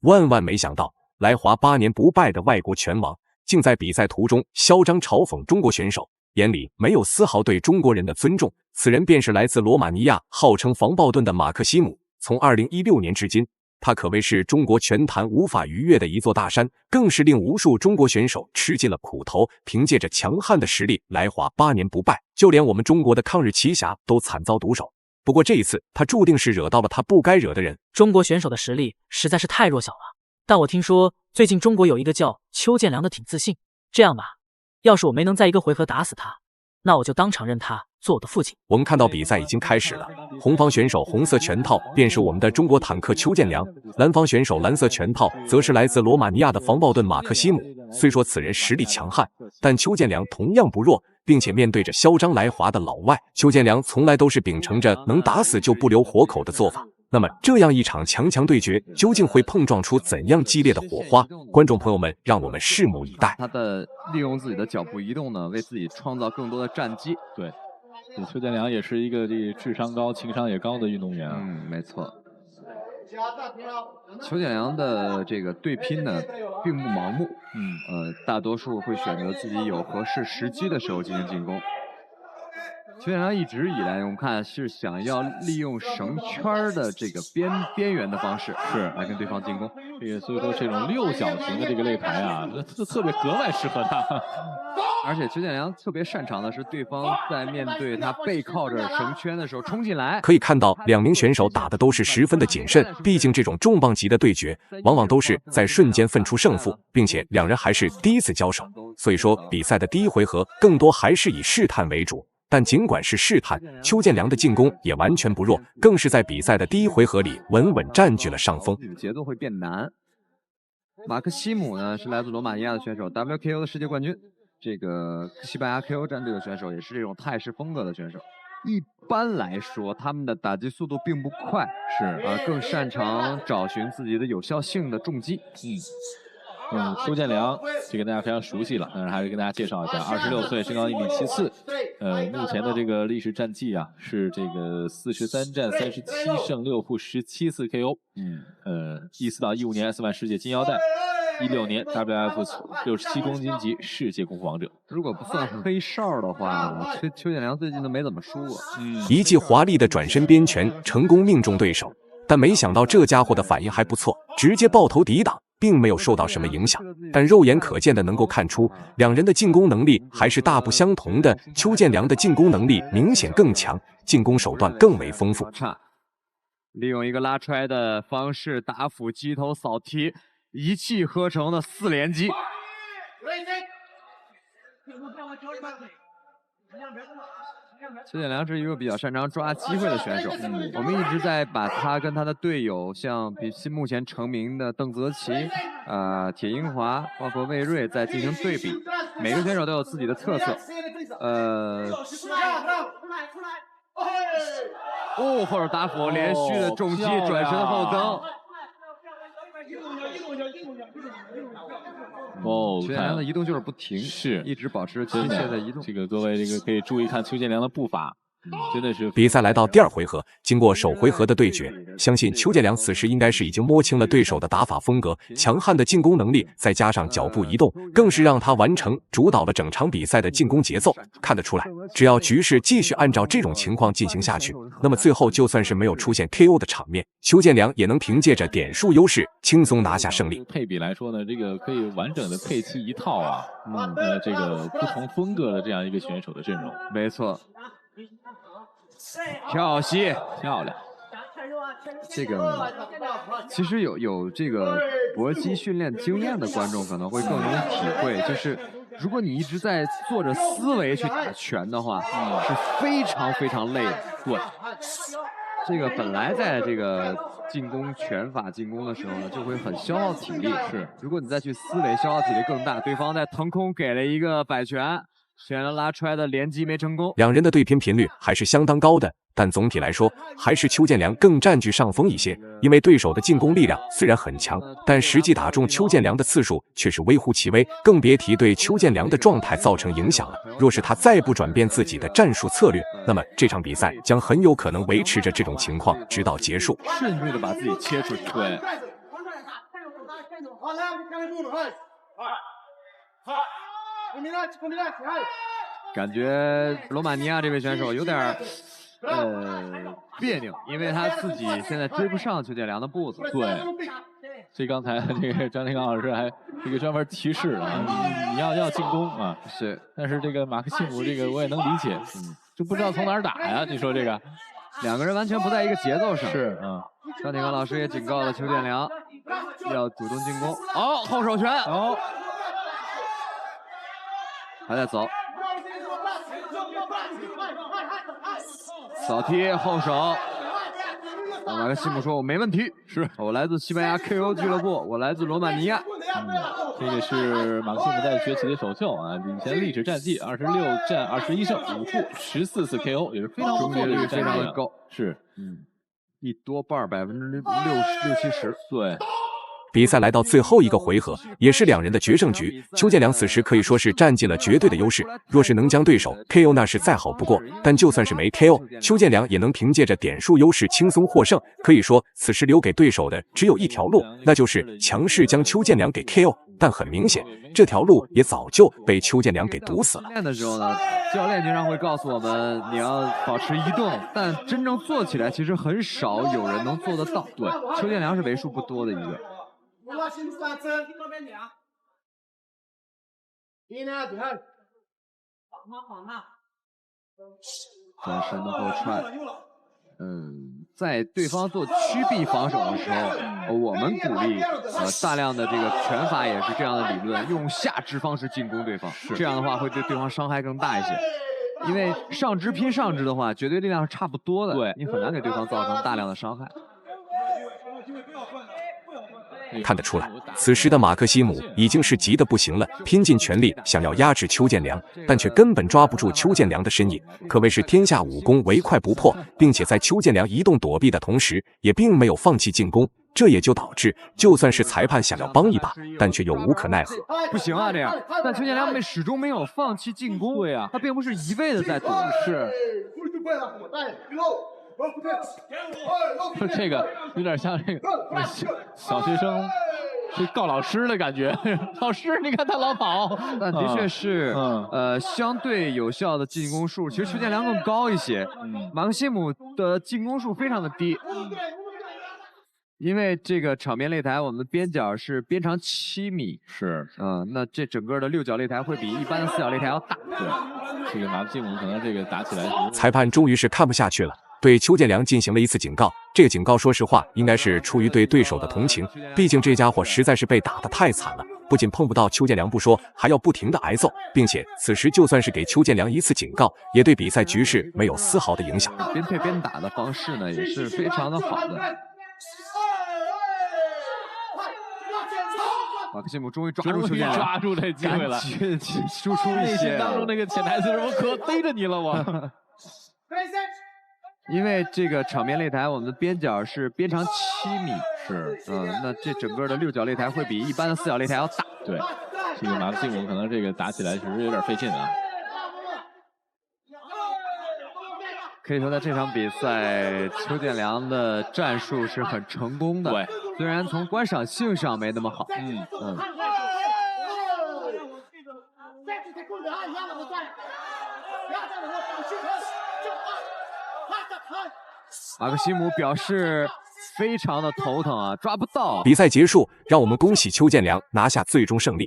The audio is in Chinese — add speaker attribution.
Speaker 1: 万万没想到，来华8年不败的外国拳王，竟在比赛途中嚣张嘲讽中国选手，眼里没有丝毫对中国人的尊重。此人便是来自罗马尼亚，号称防暴盾的马克西姆。从2016年至今，他可谓是中国拳坛无法逾越的一座大山，更是令无数中国选手吃尽了苦头。凭借着强悍的实力，来华8年不败，就连我们中国的抗日奇侠都惨遭毒手。不过这一次，他注定是惹到了他不该惹的人。
Speaker 2: 中国选手的实力实在是太弱小了，但我听说最近中国有一个叫邱建良的挺自信。这样吧，要是我没能在一个回合打死他，那我就当场认他做我的父亲。
Speaker 1: 我们看到比赛已经开始了，红方选手红色拳套便是我们的中国坦克邱建良，蓝方选手蓝色拳套则是来自罗马尼亚的防暴盾马克西姆。虽说此人实力强悍，但邱建良同样不弱，并且面对着嚣张来华的老外，邱建良从来都是秉承着能打死就不留活口的做法。那么这样一场强强对决究竟会碰撞出怎样激烈的火花？观众朋友们，让我们拭目以待。
Speaker 3: 他的利用自己的脚步移动呢，为自己创造更多的战机。
Speaker 4: 对，邱建良也是一个智商高、情商也高的运动员啊。
Speaker 3: 没错。邱建良的这个对拼呢，并不盲目。大多数会选择自己有合适时机的时候进行进攻。邱建良一直以来，我们看是想要利用绳圈的这个边缘的方式，来跟对方进攻。
Speaker 4: 所以说这种六角形的这个擂台啊，特别格外适合他。
Speaker 3: 而且邱建良特别擅长的是，对方在面对他背靠着绳圈的时候冲进来。
Speaker 1: 可以看到，两名选手打的都是十分的谨慎，毕竟这种重磅级的对决，往往都是在瞬间分出胜负，并且两人还是第一次交手，所以说比赛的第一回合更多还是以试探为主。但尽管是试探，邱建良的进攻也完全不弱，更是在比赛的第一回合里稳稳占据了上风。
Speaker 3: 节奏会变难。马克西姆呢是来自罗马尼亚的选手 ，WKO 的世界冠军。这个西班牙 KO 战队的选手也是这种泰式风格的选手。一般来说，他们的打击速度并不快，更擅长找寻自己的有效性的重击。
Speaker 4: 邱建良这个大家非常熟悉了，但是还是跟大家介绍一下，26岁，身高1.74米，目前的这个历史战绩啊是这个43战37胜6负17次 KO。14到15年 S1 世界金腰带，16年 WF 67公斤级世界功夫王者。
Speaker 3: 如果不算黑哨的话，邱建良最近都没怎么输过。
Speaker 1: 一记华丽的转身边拳成功命中对手，但没想到这家伙的反应还不错，直接抱头抵挡，并没有受到什么影响。但肉眼可见的能够看出，两人的进攻能力还是大不相同的。邱建良的进攻能力明显更强，进攻手段更为丰富。
Speaker 3: 利用一个拉踹的方式打斧击头扫踢，一气呵成的4连击。邱建良是一个比较擅长抓机会的选手，我们一直在把他跟他的队友，像目前成名的邓泽奇、铁英华，包括魏睿，在进行对比。每个选手都有自己的特色。后手打斧，连续的重击，转身后蹬。邱建良的移动就是不停，一直保持机械的移动。
Speaker 4: 这个各位可以注意看邱建良的步伐。真的是。
Speaker 1: 比赛来到第二回合，经过首回合的对决，相信邱建良此时应该是已经摸清了对手的打法风格，强悍的进攻能力，再加上脚步移动，更是让他完成主导了整场比赛的进攻节奏。看得出来，只要局势继续按照这种情况进行下去，那么最后就算是没有出现 KO 的场面，邱建良也能凭借着点数优势轻松拿下胜利。
Speaker 4: 配比来说呢，这个可以完整的配齐一套啊，这个不同风格的这样一个选手的阵容。
Speaker 3: 没错。跳膝
Speaker 4: 漂亮，
Speaker 3: 这个其实有这个搏击训练经验的观众可能会更能体会，就是如果你一直在做着思维去打拳的话，是非常非常累的。
Speaker 4: 对，
Speaker 3: 这个本来在这个进攻拳法进攻的时候呢，就会很消耗体力。
Speaker 4: 是，
Speaker 3: 如果你再去思维，消耗体力更大。对方在腾空给了一个摆拳。选了拉出来的连击没成功，
Speaker 1: 两人的对拼频率还是相当高的，但总体来说还是邱建良更占据上风一些。因为对手的进攻力量虽然很强，但实际打中邱建良的次数却是微乎其微，更别提对邱建良的状态造成影响了。若是他再不转变自己的战术策略，那么这场比赛将很有可能维持着这种情况直到结束。
Speaker 3: 迅速的把自己切出去。
Speaker 4: 对。
Speaker 3: 感觉罗马尼亚这位选手有点别扭，因为他自己现在追不上邱建良的步子。
Speaker 4: 对，所以刚才这个张天刚老师还这个专门提示了，你要进攻啊，
Speaker 3: 是，
Speaker 4: 但是这个马克西姆这个我也能理解，就不知道从哪儿打呀？你说这个，
Speaker 3: 两个人完全不在一个节奏上。
Speaker 4: 是，
Speaker 3: 张天刚老师也警告了邱建良，要主动进攻。哦，后手拳，
Speaker 4: 哦，
Speaker 3: 还在走。扫踢后手，马克西姆说：“我没问题，
Speaker 4: 是
Speaker 3: 我来自西班牙 KO 俱乐部，我来自罗马尼亚。”
Speaker 4: 这个是马克西姆在崛起的首秀啊，领先历史战绩26战21胜5负14次 KO， 也是非常不错的一个战绩，
Speaker 3: 非常的高。
Speaker 4: 是，
Speaker 3: 一多半60%-70%。
Speaker 4: 对。
Speaker 1: 比赛来到最后一个回合，也是两人的决胜局。邱建良此时可以说是占尽了绝对的优势，若是能将对手 KO， 那是再好不过。但就算是没 KO， 邱建良也能凭借着点数优势轻松获胜。可以说，此时留给对手的只有一条路，那就是强势将邱建良给 KO。但很明显，这条路也早就被邱建良给堵死了。
Speaker 3: 练的时候呢，教练经常会告诉我们，你要保持移动，但真正做起来，其实很少有人能做得到。对，邱建良是为数不多的一个。转身的后踹，在对方做屈臂防守的时候，我们鼓励大量的这个拳法也是这样的理论，用下肢方式进攻对方，这样的话会对对方伤害更大一些。因为上肢拼上肢的话，绝对力量是差不多的，对你很难给对方造成大量的伤害。
Speaker 1: 看得出来，此时的马克西姆已经是急得不行了，拼尽全力想要压制邱建良，但却根本抓不住邱建良的身影，可谓是天下武功唯快不破，并且在邱建良移动躲避的同时，也并没有放弃进攻，这也就导致就算是裁判想要帮一把，但却又无可奈何。
Speaker 3: 不行啊，这样，但邱建良始终没有放弃进攻，对啊，他并不是一味的在躲，是。
Speaker 4: 这个有点像这个小学生去告老师的感觉。老师，你看他老跑，
Speaker 3: 但的确是，相对有效的进攻数，其实邱建良更高一些。马克西姆的进攻数非常的低，因为这个场面擂台，我们边角是边长7米，
Speaker 4: 是，
Speaker 3: 那这整个的6角擂台会比一般的4角擂台要大。
Speaker 4: 对，这个马克西姆可能这个打起来，
Speaker 1: 裁判终于是看不下去了。对邱建良进行了一次警告，这个警告说实话应该是出于对对手的同情，毕竟这家伙实在是被打得太惨了，不仅碰不到邱建良不说，还要不停的挨揍，并且此时就算是给邱建良一次警告，也对比赛局势没有丝毫的影响。
Speaker 3: 边退边打的方式呢，也是非常的好的。马克西姆终于抓住邱建良，
Speaker 4: 抓住这机会了，
Speaker 3: 输出一些。
Speaker 4: 当中那个潜台词是我可逮着你了我。
Speaker 3: 因为这个场面擂台，我们的边角是边长7米，
Speaker 4: 是，
Speaker 3: 那这整个的6角擂台会比一般的4角擂台要大。
Speaker 4: 对，这个马克西姆可能这个打起来是有点费劲啊。
Speaker 3: 可以说，在这场比赛，邱建良的战术是很成功的。
Speaker 4: 对，
Speaker 3: 虽然从观赏性上没那么好。马克西姆表示非常的头疼啊，抓不到。
Speaker 1: 比赛结束，让我们恭喜邱建良拿下最终胜利。